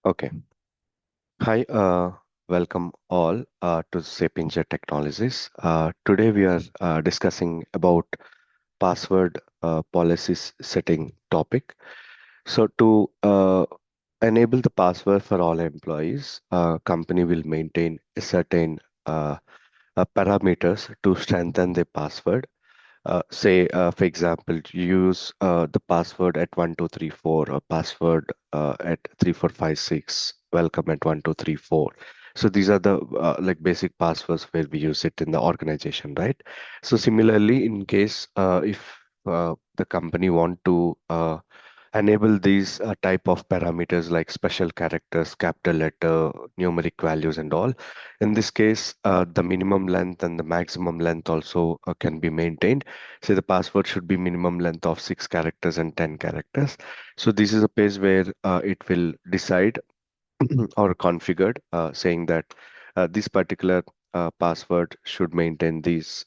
Okay. Hi, welcome all to Sapinja Technologies. Today we are discussing about password policies setting topic. So to enable the password for all employees, company will maintain a certain parameters to strengthen the password. Say, for example, use the password at 1234 or password at 3456, welcome at 1234. So these are the like basic passwords where we use it in the organization, right? So similarly, in case if the company want to enable these type of parameters like special characters, capital letter, numeric values, and all. In this case, the minimum length and the maximum length also can be maintained. Say the password should be minimum length of 6 characters and 10 characters. So this is a page where it will decide or configured, saying that this particular password should maintain these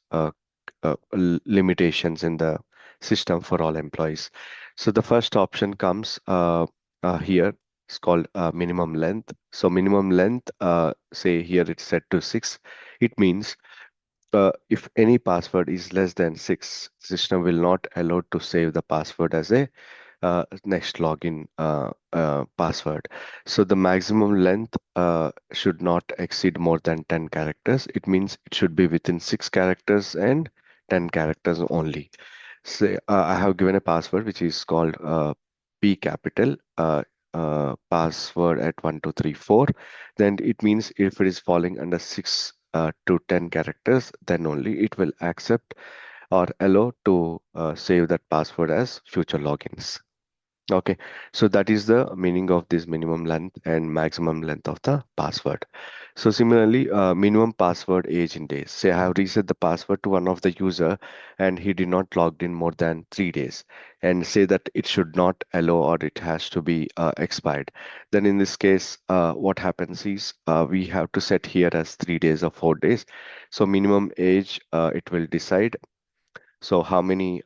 limitations in the system for all employees. So the first option comes here. It's called minimum length. So minimum length, say here it's set to 6. It means if any password is less than 6, system will not allow to save the password as a next login password. So the maximum length should not exceed more than 10 characters. It means it should be within 6 characters and 10 characters only. Say I have given a password which is called P capital password at 1234. Then it means if it is falling under 6 to 10 characters, then only it will accept or allow to save that password as future logins. Okay, so that is the meaning of this minimum length and maximum length of the password. So similarly, minimum password age in days. Say I have reset the password to one of the user and he did not logged in more than 3 days, and say that it should not allow or it has to be expired. Then in this case, what happens is we have to set here as 3 days or 4 days. So minimum age, it will decide so how many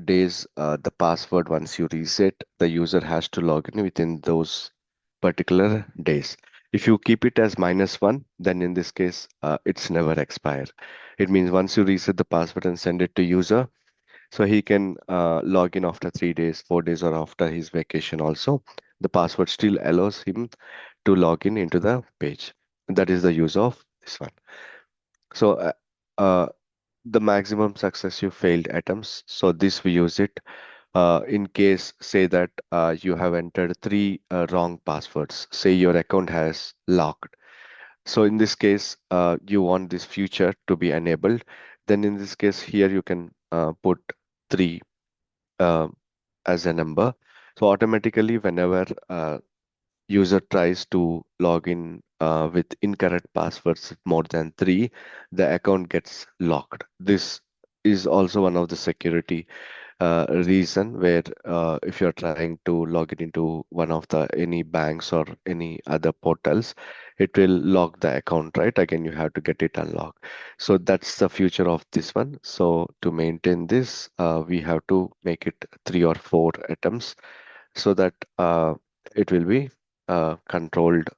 days the password once you reset, the user has to log in within those particular days. If you keep it as -1, then in this case, it's never expire. It means once you reset the password and send it to user, so he can log in after 3 days, 4 days, or after his vacation also. The password still allows him to log in into the page. That is the use of this one. So uh, the maximum success you failed items. So this we use it in case say that you have entered three wrong passwords. Say your account has locked. So in this case, you want this feature to be enabled. Then in this case here you can put 3 uh, as a number. So automatically whenever user tries to log in with incorrect passwords more than 3, the account gets locked. This is also one of the security reason where if you're trying to log in into one of the any banks or any other portals, it will lock the account, right? Again, you have to get it unlocked. So that's the future of this one. So to maintain this, we have to make it 3 or 4 items so that it will be controlled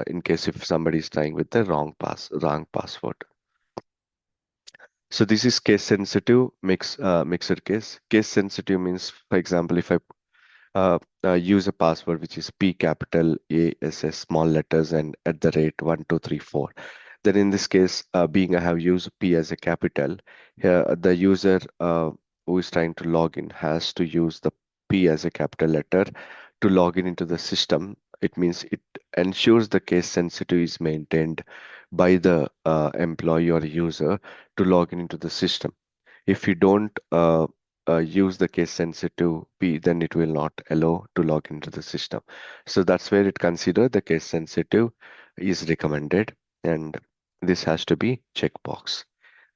in case if somebody is trying with the wrong password. So this is case sensitive mixed case. Case sensitive means, for example, if I use a password which is P capital A S S small letters and at the rate 1234. Then in this case, being I have used P as a capital, here the user who is trying to log in has to use the P as a capital letter to log in into the system. It means it ensures the case sensitive is maintained by the employee or user to log in into the system. If you don't use the case sensitive P, then it will not allow to log into the system. So that's where it consider the case sensitive is recommended, and this has to be checkbox.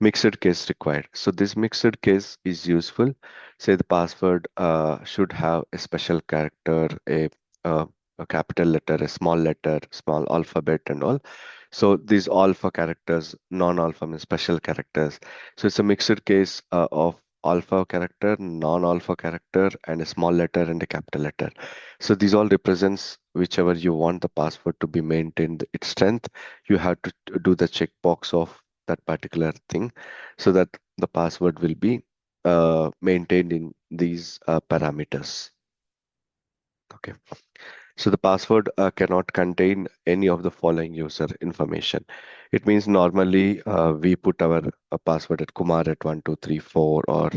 Mixed case required. So this mixed case is useful. Say the password should have a special character, uh, a capital letter, a small letter, small alphabet, and all. So these alpha characters, non-alpha means special characters. So it's a mixed case of alpha character, non-alpha character, and a small letter and a capital letter. So these all represents whichever you want the password to be maintained its strength. You have to do the checkbox of that particular thing so that the password will be maintained in these parameters. Okay. So the password cannot contain any of the following user information. It means normally we put our password at Kumar at 1234 or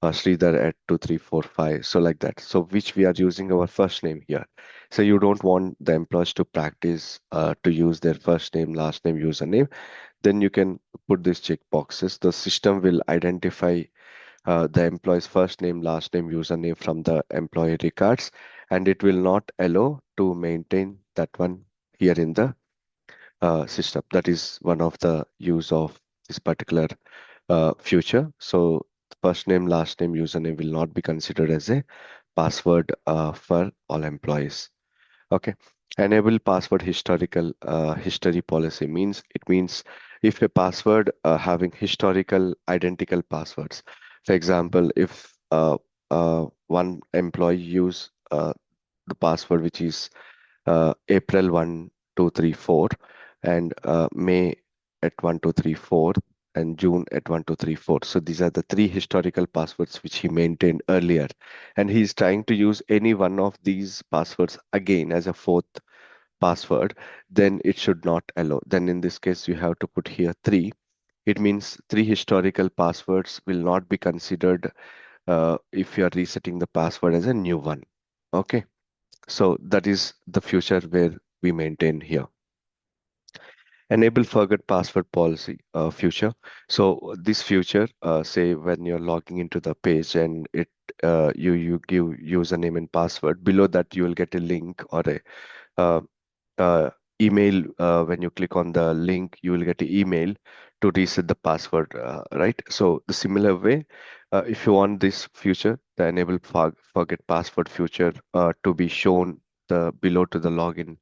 Sridhar at 2345, so like that. So which we are using our first name here. So you don't want the employees to practice to use their first name, last name, username. Then you can put these check boxes. The system will identify the employee's first name, last name, username from the employee records, and it will not allow to maintain that one here in the system. That is one of the use of this particular future. So first name, last name, username will not be considered as a password for all employees. Okay. Enable password historical history policy means it means if a password having historical identical passwords. For example, if one employee use the password which is April 1, 2, 3, 4 and May at 1, 2, 3, 4 and June at 1, 2, 3, 4. So these are the three historical passwords which he maintained earlier. And he's trying to use any one of these passwords again as a fourth password, then it should not allow. Then in this case, you have to put here three. It means three historical passwords will not be considered if you are resetting the password as a new one. Okay. So that is the future where we maintain here. Enable forget password policy future. So this future, say when you're logging into the page and you give username and password, below that you will get a link or a uh, email. When you click on the link, you will get an email to reset the password, right? So the similar way, if you want this feature, the enable forget password feature to be shown the below to the login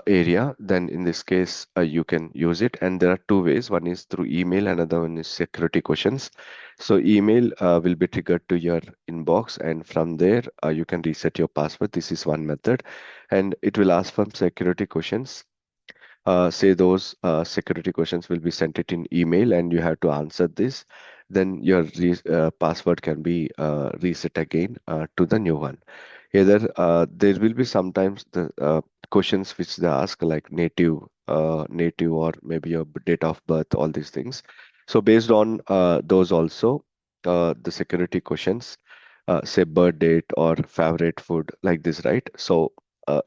area, then in this case you can use it. And there are two ways. One is through email, another one is security questions. So email will be triggered to your inbox, and from there you can reset your password. This is one method, and it will ask for security questions. Say those security questions will be sent it in email and you have to answer this, then your password can be reset again to the new one. Either there will be sometimes the questions which they ask like native or maybe your date of birth, all these things. So based on those also, the security questions, say birth date or favorite food like this, right? So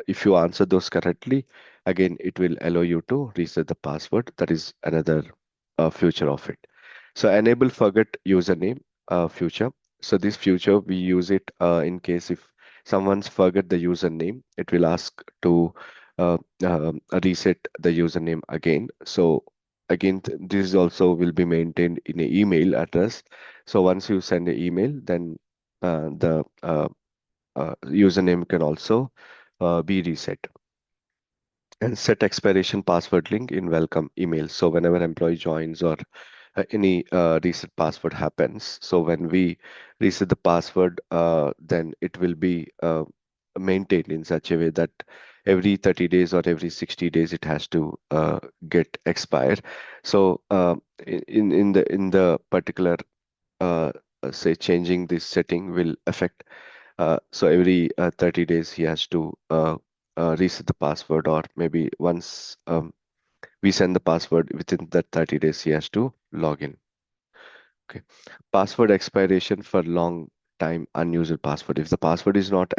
if you answer those correctly, again it will allow you to reset the password. That is another feature of it. So enable forget username feature. So this feature we use it in case if someone's forget the username, it will ask to reset the username again. So again, this also will be maintained in an email address. So once you send an email, then the username can also be reset. And set expiration password link in welcome email. So whenever employee joins or any reset password happens, so when we reset the password, then it will be maintained in such a way that every 30 days or every 60 days it has to get expired. So in the particular say changing this setting will affect so every 30 days he has to reset the password, or maybe once we send the password within that 30 days he has to log in. Okay. Password expiration for long time unused password. If the password is not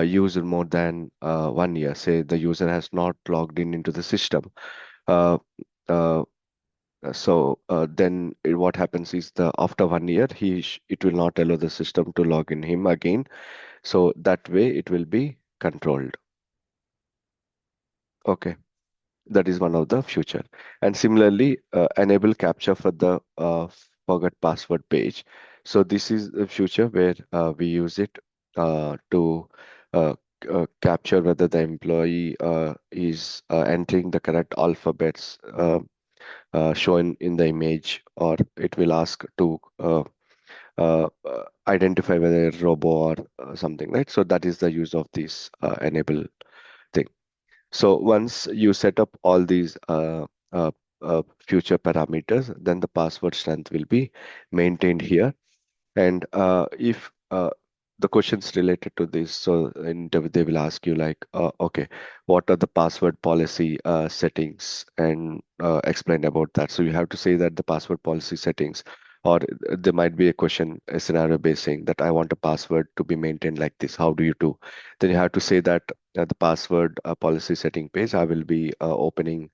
used more than 1 year, say the user has not logged in into the system, uh, uh, then what happens is the after 1 year it will not allow the system to log in him again. So that way it will be controlled. Okay, that is one of the future. And similarly, enable capture for the forgot password page. So this is the future where we use it to uh, capture whether the employee is entering the correct alphabets. shown in the image, or it will ask to identify whether a robo or something, right? So that is the use of this enable thing. So once you set up all these uh, future parameters, then the password strength will be maintained here. And if the questions related to this, so they will ask you like, okay, what are the password policy settings, and explain about that. So you have to say that the password policy settings, or there might be a question, a scenario based saying that I want a password to be maintained like this. How do you do? Then you have to say that the password policy setting page, I will be opening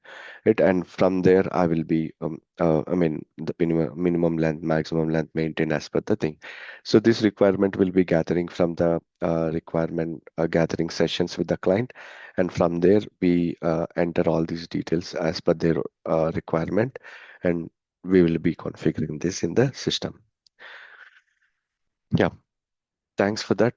it, and from there I will be, I mean, the minimum length, maximum length maintained as per the thing. So this requirement will be gathering from the requirement gathering sessions with the client, and from there we enter all these details as per their requirement, and we will be configuring this in the system. Yeah, thanks for that.